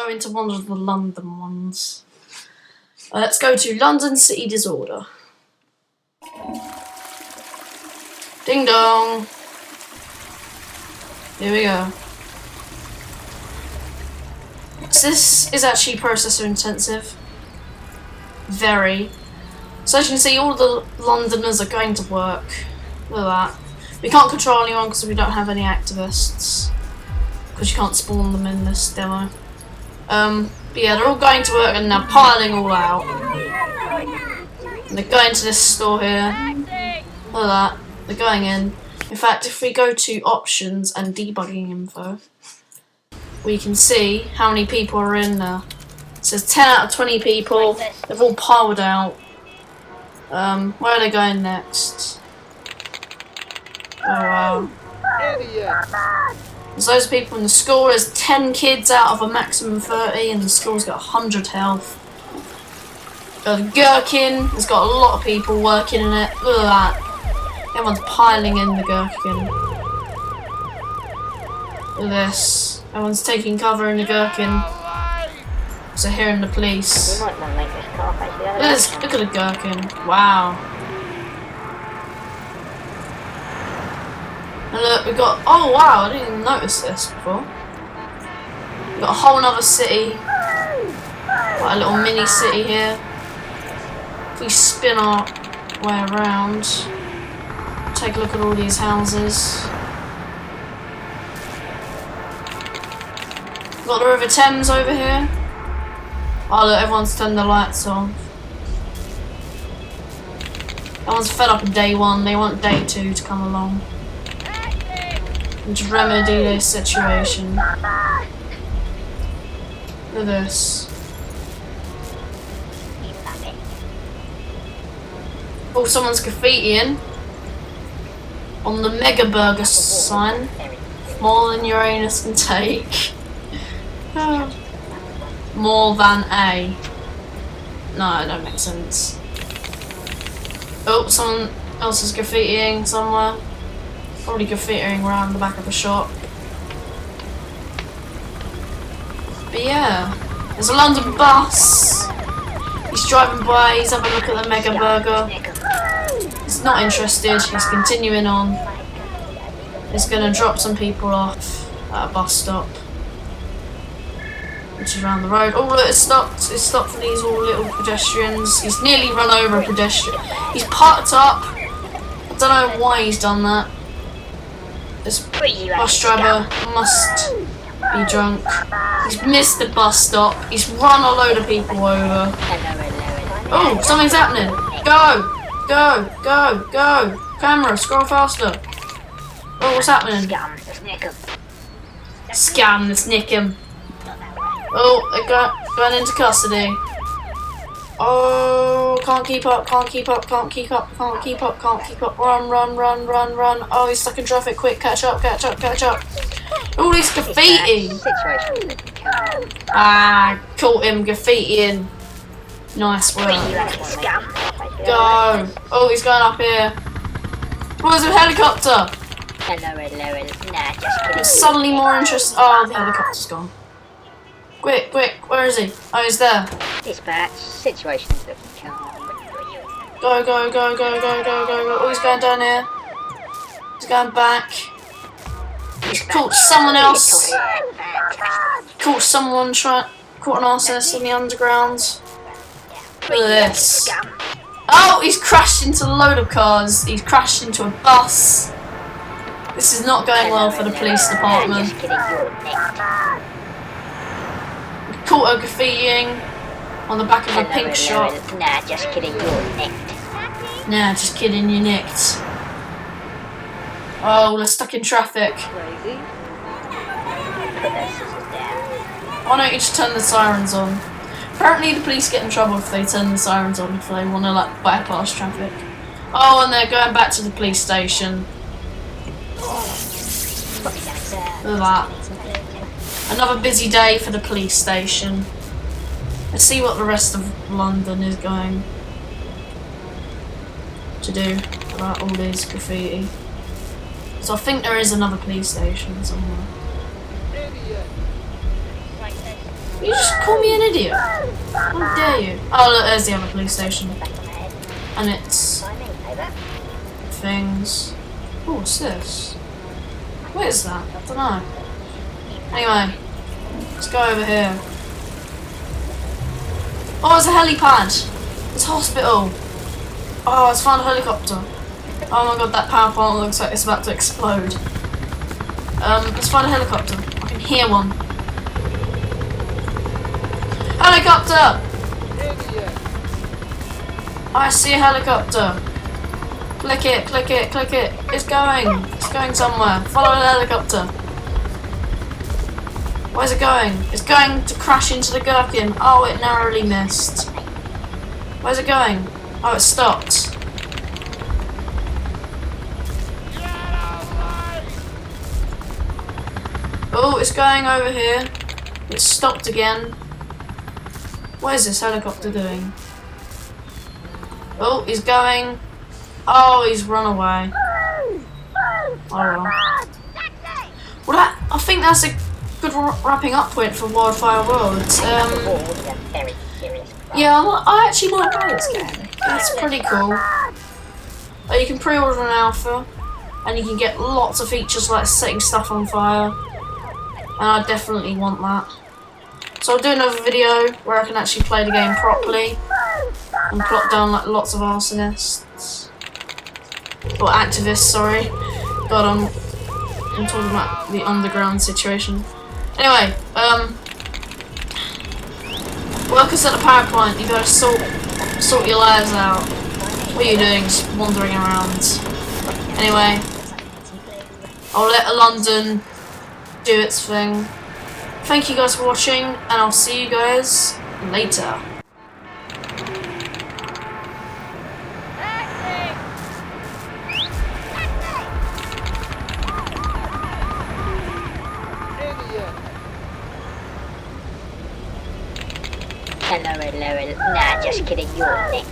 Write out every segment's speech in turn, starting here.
go into one of the London ones. Let's go to London City Disorder. Ding dong. Here we go. So this is actually processor intensive. Very. So as you can see, all the Londoners are going to work. Look at that. We can't control anyone because we don't have any activists. Because you can't spawn them in this demo. But yeah, they're all going to work and they're piling all out. And they're going to this store here. Look at that. They're going in. In fact, if we go to options and debugging info, we can see how many people are in there. It says 10 out of 20 people. They've all piled out. Where are they going next? Oh wow. There's those people in the school. There's 10 kids out of a maximum 30 and the school's got 100 health. The gherkin has got a lot of people working in it. Look at that. Everyone's piling in the gherkin. Look at this. Everyone's taking cover in the gherkin. So hearing the police. We might want to make this car face. Look at the gherkin. Wow. And look, we've got. Oh wow, I didn't even notice this before. We've got a whole other city. Like a little mini city here. If we spin our way around, take a look at all these houses. We've got the River Thames over here. Oh look, everyone's turned their lights on. Everyone's fed up of day one, they want day two to come along. And just remedy this situation. Look at this. Oh, someone's graffitiing on the Mega Burger sign. More than Uranus can take. Oh. More than A. No, it don't make sense. Oh, someone else is graffitiing somewhere. Probably graffitiing around the back of the shop. But yeah, there's a London bus. He's driving by, he's having a look at the Mega Burger. He's not interested, he's continuing on. He's gonna drop some people off at a bus stop, which is around the road. Oh look, it's stopped. It's stopped for these all little pedestrians. He's nearly run over a pedestrian. He's parked up. I don't know why he's done that. This bus driver must be drunk. He's missed the bus stop. He's run a load of people over. Oh, something's happening. Go! Go! Go! Go! Camera, scroll faster. Oh, what's happening? Scam, let's nick him. Oh, they got into custody. Oh, can't keep up, can't keep up, can't keep up, can't keep up, can't keep up. Run, run, run, run, run. Oh, he's stuck in traffic. Quick, catch up, catch up, catch up. All this graffiti. Ah, caught him graffitiing. Nice work. Go. Oh, he's going up here. Oh, there's a helicopter. Hello. Nah, just kidding. It's suddenly more interesting. Oh, the helicopter's gone. Quick, quick, where is he? Oh, he's there. Dispatch, situation's looking calm. Go, go, go, go, go, go, go, go. Oh, he's going down here. He's going back. He's caught someone else. Caught someone caught an arsonist in the underground. Look at this. Oh, he's crashed into a load of cars. He's crashed into a bus. This is not going well for the police department. Caught her graffitiing on the back of a pink shop. Nah, just kidding, you're nicked. Nah, just kidding, you're nicked. Oh, we're stuck in traffic. Why don't you just turn the sirens on? Apparently the police get in trouble if they turn the sirens on if they want to like bypass traffic. Oh, and they're going back to the police station. Look at that. Another busy day for the police station. Let's see what the rest of London is going to do about all this graffiti. So I think there is another police station somewhere. You just call me an idiot. How dare you? Oh look, there's the other police station. And it's things. Oh, what's this? What is that? I don't know. Anyway, let's go over here. Oh, it's a helipad. It's a hospital. Oh, it's found a helicopter. Oh my god, that power plant looks like it's about to explode. Let's find a helicopter. I can hear one. Helicopter! I see a helicopter. Click it, click it, click it. It's going. It's going somewhere. Follow the helicopter. Where's it going? It's going to crash into the gherkin. Oh, it narrowly missed. Where's it going? Oh, it stopped. Oh, it's going over here. It stopped again. What is this helicopter doing? Oh, he's going. Oh, he's run away. Oh well. Well, I think that's a good wrapping up point for Wildfire World. Yeah, I actually might buy this game. It's pretty cool. You can pre-order an alpha, and you can get lots of features like setting stuff on fire. And I definitely want that. So I'll do another video where I can actually play the game properly and plot down like lots of arsonists. Or activists, sorry. God, I'm talking about the underground situation. Anyway, workers at the power plant, you gotta sort your lives out. What are you doing? Just wandering around. Anyway, I'll let London do its thing. Thank you guys for watching, and I'll see you guys later. Hello. Nah, just kidding, you're next.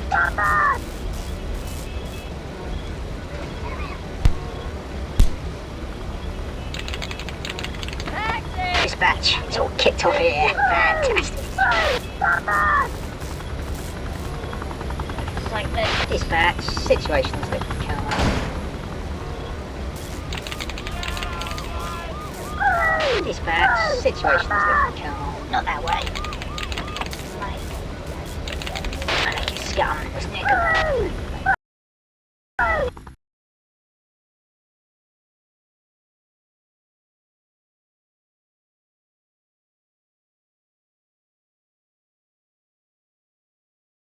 Dispatch, it's all kicked off here. Fantastic. Like the dispatch, situations that can come up. Dispatch, situations that can come up. Not that way. Scum, wasn't it?